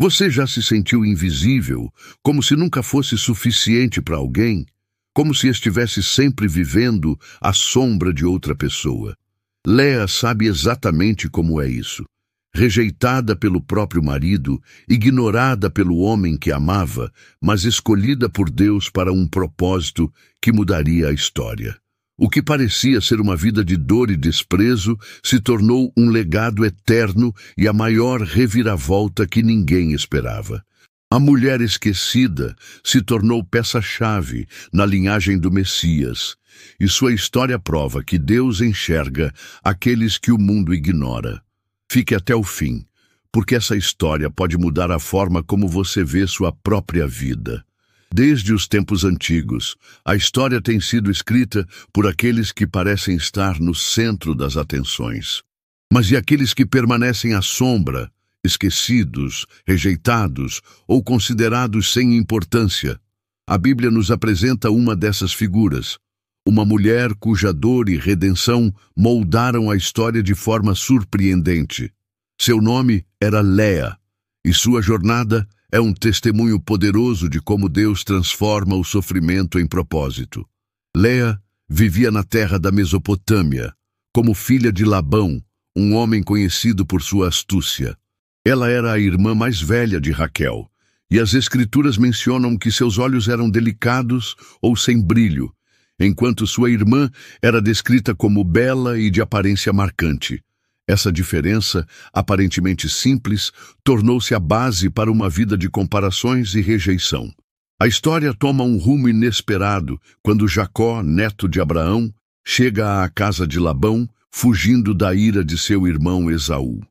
Você já se sentiu invisível, como se nunca fosse suficiente para alguém? Como se estivesse sempre vivendo à sombra de outra pessoa? Léa sabe exatamente como é isso. Rejeitada pelo próprio marido, ignorada pelo homem que amava, mas escolhida por Deus para um propósito que mudaria a história. O que parecia ser uma vida de dor e desprezo se tornou um legado eterno e a maior reviravolta que ninguém esperava. A mulher esquecida se tornou peça-chave na linhagem do Messias, e sua história prova que Deus enxerga aqueles que o mundo ignora. Fique até o fim, porque essa história pode mudar a forma como você vê sua própria vida. Desde os tempos antigos, a história tem sido escrita por aqueles que parecem estar no centro das atenções. Mas e aqueles que permanecem à sombra, esquecidos, rejeitados ou considerados sem importância? A Bíblia nos apresenta uma dessas figuras, uma mulher cuja dor e redenção moldaram a história de forma surpreendente. Seu nome era Léa, e sua jornada é um testemunho poderoso de como Deus transforma o sofrimento em propósito. Léa vivia na terra da Mesopotâmia, como filha de Labão, um homem conhecido por sua astúcia. Ela era a irmã mais velha de Raquel, e as Escrituras mencionam que seus olhos eram delicados ou sem brilho, enquanto sua irmã era descrita como bela e de aparência marcante. Essa diferença, aparentemente simples, tornou-se a base para uma vida de comparações e rejeição. A história toma um rumo inesperado quando Jacó, neto de Abraão, chega à casa de Labão, fugindo da ira de seu irmão Esaú.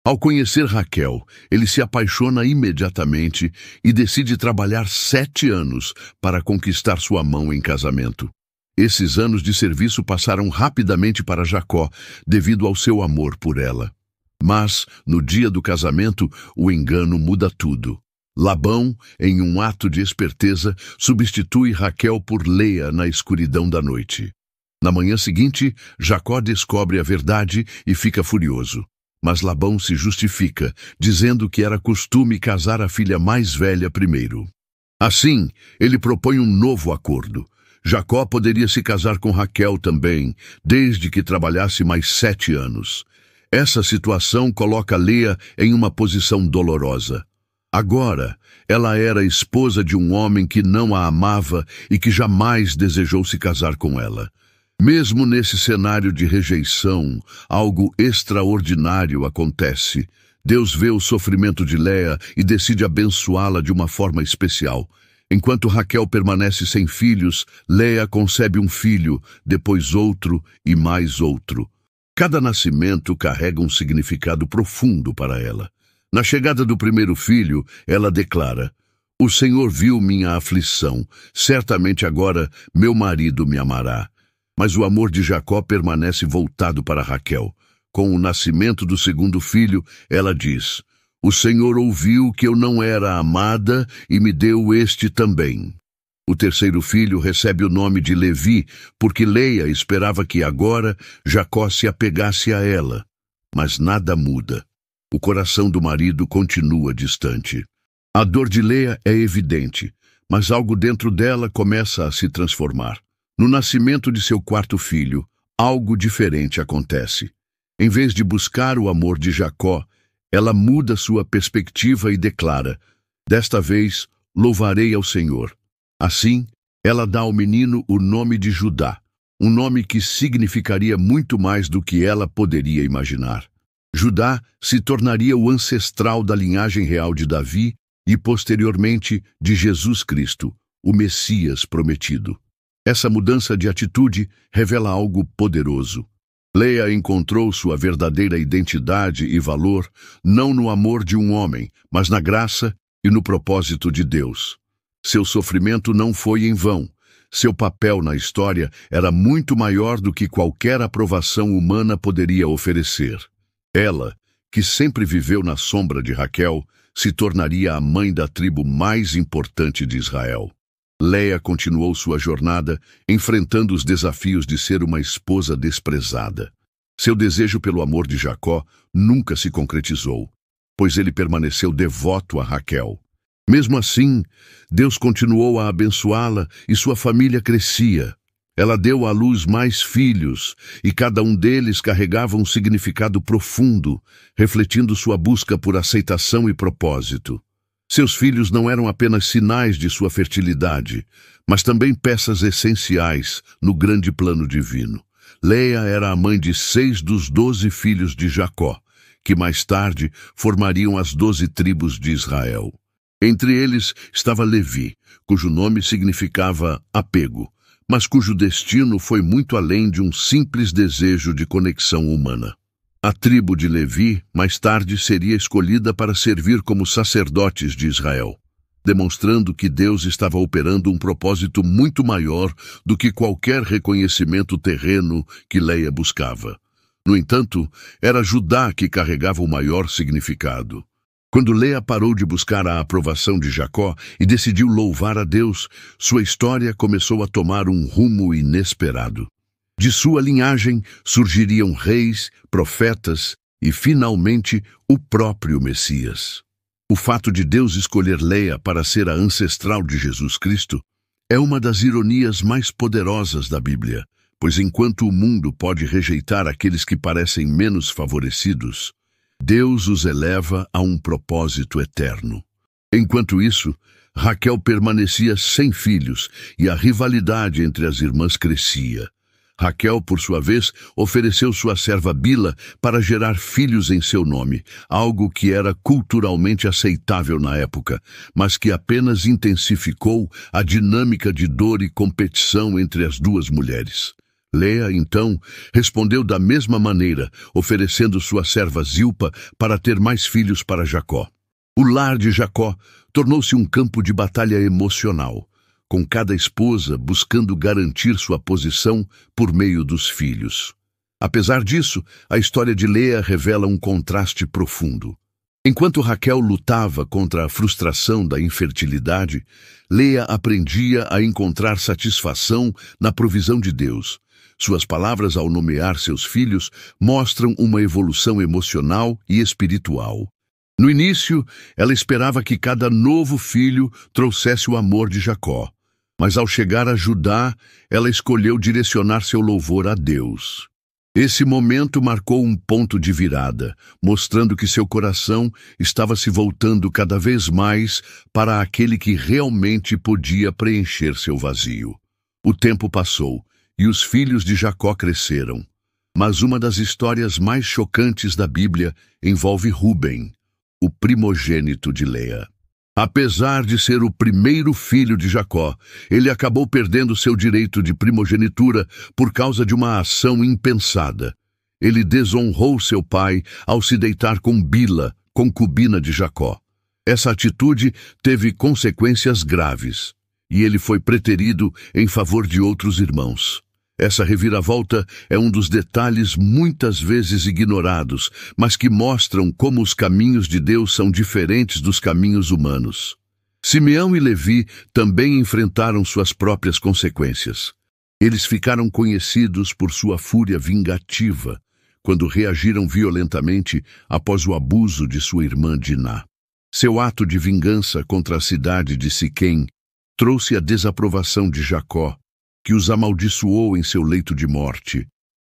Ao conhecer Raquel, ele se apaixona imediatamente e decide trabalhar 7 anos para conquistar sua mão em casamento. Esses anos de serviço passaram rapidamente para Jacó, devido ao seu amor por ela. Mas, no dia do casamento, o engano muda tudo. Labão, em um ato de esperteza, substitui Raquel por Léa na escuridão da noite. Na manhã seguinte, Jacó descobre a verdade e fica furioso. Mas Labão se justifica, dizendo que era costume casar a filha mais velha primeiro. Assim, ele propõe um novo acordo. Jacó poderia se casar com Raquel também, desde que trabalhasse mais 7 anos. Essa situação coloca Léa em uma posição dolorosa. Agora, ela era esposa de um homem que não a amava e que jamais desejou se casar com ela. Mesmo nesse cenário de rejeição, algo extraordinário acontece. Deus vê o sofrimento de Léa e decide abençoá-la de uma forma especial. Enquanto Raquel permanece sem filhos, Léa concebe um filho, depois outro e mais outro. Cada nascimento carrega um significado profundo para ela. Na chegada do primeiro filho, ela declara: "O Senhor viu minha aflição, certamente agora meu marido me amará." Mas o amor de Jacó permanece voltado para Raquel. Com o nascimento do segundo filho, ela diz: "O Senhor ouviu que eu não era amada e me deu este também." O terceiro filho recebe o nome de Levi, porque Léa esperava que agora Jacó se apegasse a ela. Mas nada muda. O coração do marido continua distante. A dor de Léa é evidente, mas algo dentro dela começa a se transformar. No nascimento de seu quarto filho, algo diferente acontece. Em vez de buscar o amor de Jacó, ela muda sua perspectiva e declara: "Desta vez, louvarei ao Senhor." Assim, ela dá ao menino o nome de Judá, um nome que significaria muito mais do que ela poderia imaginar. Judá se tornaria o ancestral da linhagem real de Davi e, posteriormente, de Jesus Cristo, o Messias prometido. Essa mudança de atitude revela algo poderoso. Léa encontrou sua verdadeira identidade e valor não no amor de um homem, mas na graça e no propósito de Deus. Seu sofrimento não foi em vão. Seu papel na história era muito maior do que qualquer aprovação humana poderia oferecer. Ela, que sempre viveu na sombra de Raquel, se tornaria a mãe da tribo mais importante de Israel. Léa continuou sua jornada, enfrentando os desafios de ser uma esposa desprezada. Seu desejo pelo amor de Jacó nunca se concretizou. pois ele permaneceu devoto a Raquel. Mesmo assim, Deus continuou a abençoá-la e sua família crescia. Ela deu à luz mais filhos, e cada um deles carregava um significado profundo, refletindo sua busca por aceitação e propósito. Seus filhos não eram apenas sinais de sua fertilidade, mas também peças essenciais no grande plano divino. Leia era a mãe de 6 dos 12 filhos de Jacó, que mais tarde formariam as 12 tribos de Israel. Entre eles estava Levi, cujo nome significava apego, mas cujo destino foi muito além de um simples desejo de conexão humana. A tribo de Levi, mais tarde, seria escolhida para servir como sacerdotes de Israel, demonstrando que Deus estava operando um propósito muito maior do que qualquer reconhecimento terreno que Leia buscava. No entanto, era Judá que carregava o maior significado. Quando Leia parou de buscar a aprovação de Jacó e decidiu louvar a Deus, sua história começou a tomar um rumo inesperado. De sua linhagem surgiriam reis, profetas e, finalmente, o próprio Messias. O fato de Deus escolher Leia para ser a ancestral de Jesus Cristo é uma das ironias mais poderosas da Bíblia, pois enquanto o mundo pode rejeitar aqueles que parecem menos favorecidos, Deus os eleva a um propósito eterno. Enquanto isso, Raquel permanecia sem filhos e a rivalidade entre as irmãs crescia. Raquel, por sua vez, ofereceu sua serva Bila para gerar filhos em seu nome, algo que era culturalmente aceitável na época, mas que apenas intensificou a dinâmica de dor e competição entre as duas mulheres. Leia, então, respondeu da mesma maneira, oferecendo sua serva Zilpa para ter mais filhos para Jacó. O lar de Jacó tornou-se um campo de batalha emocional, com cada esposa buscando garantir sua posição por meio dos filhos. Apesar disso, a história de Leia revela um contraste profundo. Enquanto Raquel lutava contra a frustração da infertilidade, Leia aprendia a encontrar satisfação na provisão de Deus. Suas palavras ao nomear seus filhos mostram uma evolução emocional e espiritual. No início, ela esperava que cada novo filho trouxesse o amor de Jacó. Mas ao chegar a Judá, ela escolheu direcionar seu louvor a Deus. Esse momento marcou um ponto de virada, mostrando que seu coração estava se voltando cada vez mais para aquele que realmente podia preencher seu vazio. O tempo passou e os filhos de Jacó cresceram. Mas uma das histórias mais chocantes da Bíblia envolve Rúben, o primogênito de Leia. Apesar de ser o primeiro filho de Jacó, ele acabou perdendo seu direito de primogenitura por causa de uma ação impensada. Ele desonrou seu pai ao se deitar com Bila, concubina de Jacó. Essa atitude teve consequências graves, e ele foi preterido em favor de outros irmãos. Essa reviravolta é um dos detalhes muitas vezes ignorados, mas que mostram como os caminhos de Deus são diferentes dos caminhos humanos. Simeão e Levi também enfrentaram suas próprias consequências. Eles ficaram conhecidos por sua fúria vingativa, quando reagiram violentamente após o abuso de sua irmã Diná. Seu ato de vingança contra a cidade de Siquém trouxe a desaprovação de Jacó, que os amaldiçoou em seu leito de morte,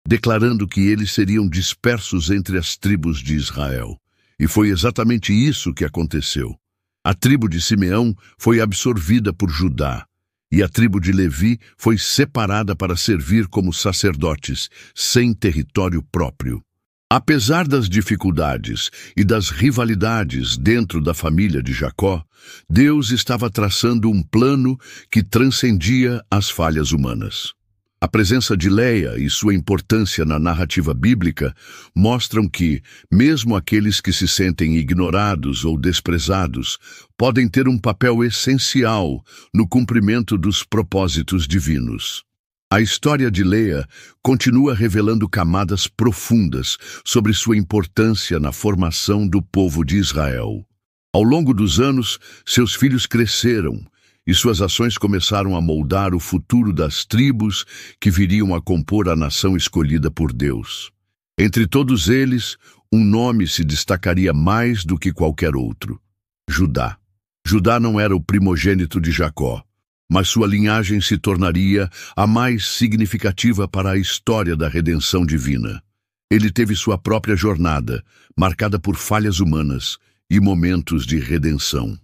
declarando que eles seriam dispersos entre as tribos de Israel. E foi exatamente isso que aconteceu. A tribo de Simeão foi absorvida por Judá, e a tribo de Levi foi separada para servir como sacerdotes, sem território próprio. Apesar das dificuldades e das rivalidades dentro da família de Jacó, Deus estava traçando um plano que transcendia as falhas humanas. A presença de Leia e sua importância na narrativa bíblica mostram que, mesmo aqueles que se sentem ignorados ou desprezados, podem ter um papel essencial no cumprimento dos propósitos divinos. A história de Leia continua revelando camadas profundas sobre sua importância na formação do povo de Israel. Ao longo dos anos, seus filhos cresceram e suas ações começaram a moldar o futuro das tribos que viriam a compor a nação escolhida por Deus. Entre todos eles, um nome se destacaria mais do que qualquer outro: Judá. Judá não era o primogênito de Jacó, mas sua linhagem se tornaria a mais significativa para a história da redenção divina. Ele teve sua própria jornada, marcada por falhas humanas e momentos de redenção.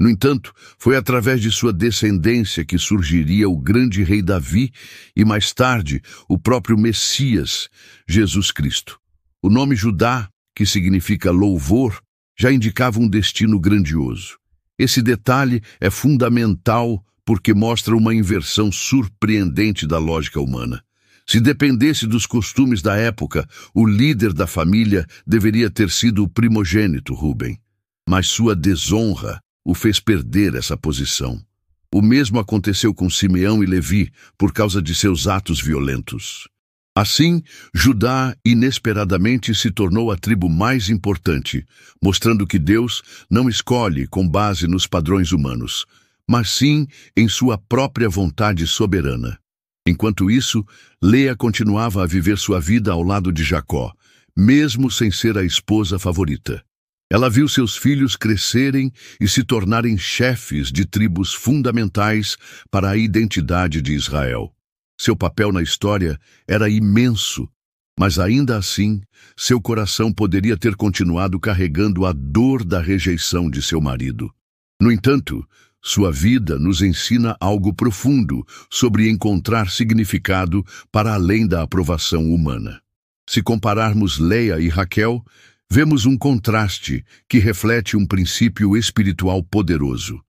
No entanto, foi através de sua descendência que surgiria o grande rei Davi e, mais tarde, o próprio Messias, Jesus Cristo. O nome Judá, que significa louvor, já indicava um destino grandioso. Esse detalhe é fundamental porque mostra uma inversão surpreendente da lógica humana. Se dependesse dos costumes da época, o líder da família deveria ter sido o primogênito, Rúben. Mas sua desonra o fez perder essa posição. O mesmo aconteceu com Simeão e Levi por causa de seus atos violentos. Assim, Judá inesperadamente se tornou a tribo mais importante, mostrando que Deus não escolhe com base nos padrões humanos, mas sim em sua própria vontade soberana. Enquanto isso, Leia continuava a viver sua vida ao lado de Jacó, mesmo sem ser a esposa favorita. Ela viu seus filhos crescerem e se tornarem chefes de tribos fundamentais para a identidade de Israel. Seu papel na história era imenso, mas ainda assim, seu coração poderia ter continuado carregando a dor da rejeição de seu marido. No entanto, sua vida nos ensina algo profundo sobre encontrar significado para além da aprovação humana. Se compararmos Leia e Raquel, vemos um contraste que reflete um princípio espiritual poderoso.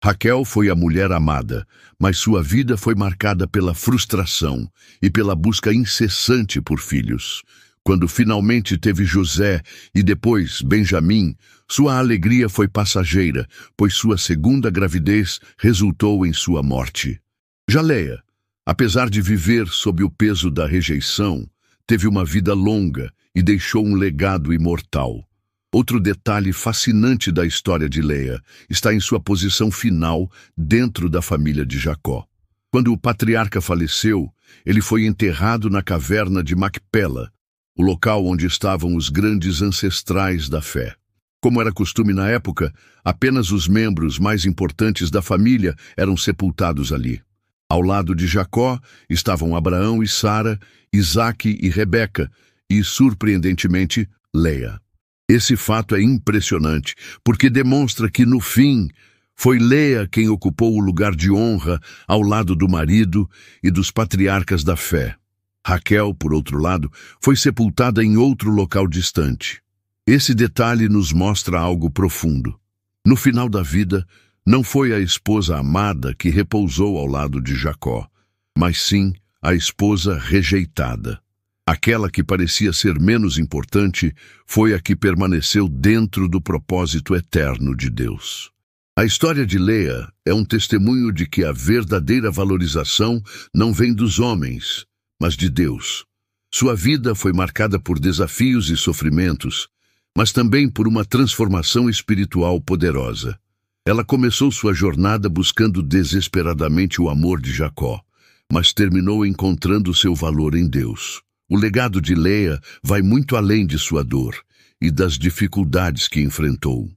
Raquel foi a mulher amada, mas sua vida foi marcada pela frustração e pela busca incessante por filhos. Quando finalmente teve José e depois Benjamim, sua alegria foi passageira, pois sua segunda gravidez resultou em sua morte. Já Leia, apesar de viver sob o peso da rejeição, teve uma vida longa e deixou um legado imortal. Outro detalhe fascinante da história de Leia está em sua posição final dentro da família de Jacó. Quando o patriarca faleceu, ele foi enterrado na caverna de Macpela, o local onde estavam os grandes ancestrais da fé. Como era costume na época, apenas os membros mais importantes da família eram sepultados ali. Ao lado de Jacó estavam Abraão e Sara, Isaque e Rebeca e, surpreendentemente, Leia. Esse fato é impressionante, porque demonstra que, no fim, foi Leia quem ocupou o lugar de honra ao lado do marido e dos patriarcas da fé. Raquel, por outro lado, foi sepultada em outro local distante. Esse detalhe nos mostra algo profundo. No final da vida, não foi a esposa amada que repousou ao lado de Jacó, mas sim a esposa rejeitada. Aquela que parecia ser menos importante foi a que permaneceu dentro do propósito eterno de Deus. A história de Leia é um testemunho de que a verdadeira valorização não vem dos homens, mas de Deus. Sua vida foi marcada por desafios e sofrimentos, mas também por uma transformação espiritual poderosa. Ela começou sua jornada buscando desesperadamente o amor de Jacó, mas terminou encontrando seu valor em Deus. O legado de Leia vai muito além de sua dor e das dificuldades que enfrentou.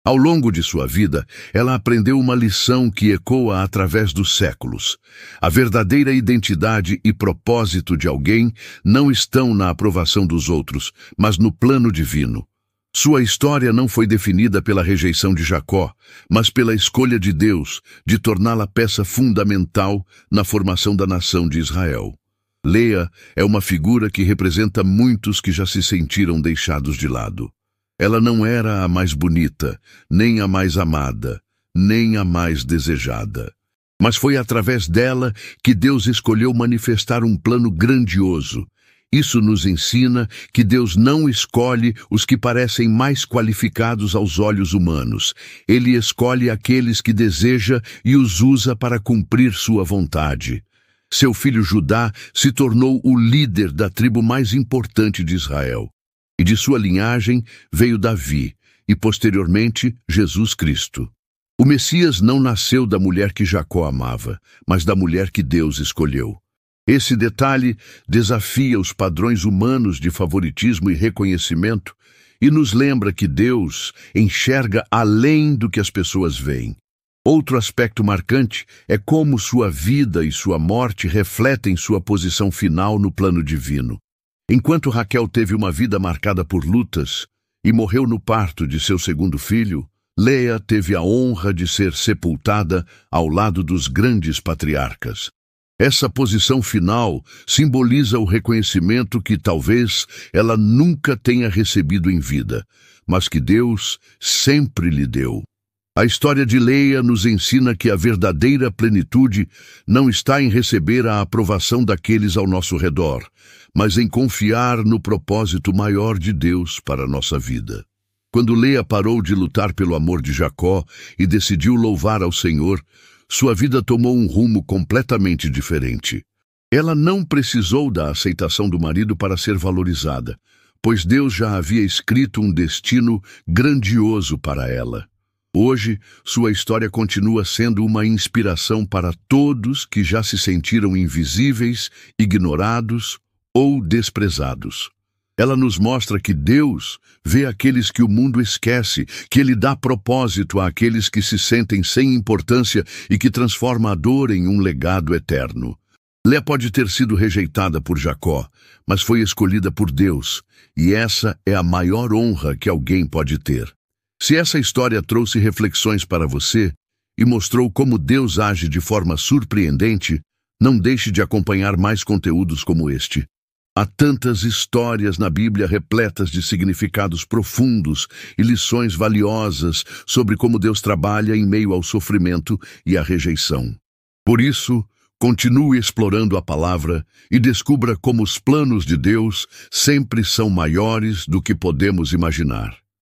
Ao longo de sua vida, ela aprendeu uma lição que ecoa através dos séculos. A verdadeira identidade e propósito de alguém não estão na aprovação dos outros, mas no plano divino. Sua história não foi definida pela rejeição de Jacó, mas pela escolha de Deus de torná-la peça fundamental na formação da nação de Israel. Leia é uma figura que representa muitos que já se sentiram deixados de lado. Ela não era a mais bonita, nem a mais amada, nem a mais desejada. Mas foi através dela que Deus escolheu manifestar um plano grandioso. Isso nos ensina que Deus não escolhe os que parecem mais qualificados aos olhos humanos. Ele escolhe aqueles que deseja e os usa para cumprir sua vontade. Seu filho Judá se tornou o líder da tribo mais importante de Israel. E de sua linhagem veio Davi e, posteriormente, Jesus Cristo. O Messias não nasceu da mulher que Jacó amava, mas da mulher que Deus escolheu. Esse detalhe desafia os padrões humanos de favoritismo e reconhecimento e nos lembra que Deus enxerga além do que as pessoas veem. Outro aspecto marcante é como sua vida e sua morte refletem sua posição final no plano divino. Enquanto Raquel teve uma vida marcada por lutas e morreu no parto de seu segundo filho, Leia teve a honra de ser sepultada ao lado dos grandes patriarcas. Essa posição final simboliza o reconhecimento que talvez ela nunca tenha recebido em vida, mas que Deus sempre lhe deu. A história de Leia nos ensina que a verdadeira plenitude não está em receber a aprovação daqueles ao nosso redor, mas em confiar no propósito maior de Deus para a nossa vida. Quando Leia parou de lutar pelo amor de Jacó e decidiu louvar ao Senhor, sua vida tomou um rumo completamente diferente. Ela não precisou da aceitação do marido para ser valorizada, pois Deus já havia escrito um destino grandioso para ela. Hoje, sua história continua sendo uma inspiração para todos que já se sentiram invisíveis, ignorados ou desprezados. Ela nos mostra que Deus vê aqueles que o mundo esquece, que Ele dá propósito àqueles que se sentem sem importância e que transforma a dor em um legado eterno. Leia pode ter sido rejeitada por Jacó, mas foi escolhida por Deus, e essa é a maior honra que alguém pode ter. Se essa história trouxe reflexões para você e mostrou como Deus age de forma surpreendente, não deixe de acompanhar mais conteúdos como este. Há tantas histórias na Bíblia repletas de significados profundos e lições valiosas sobre como Deus trabalha em meio ao sofrimento e à rejeição. Por isso, continue explorando a palavra e descubra como os planos de Deus sempre são maiores do que podemos imaginar.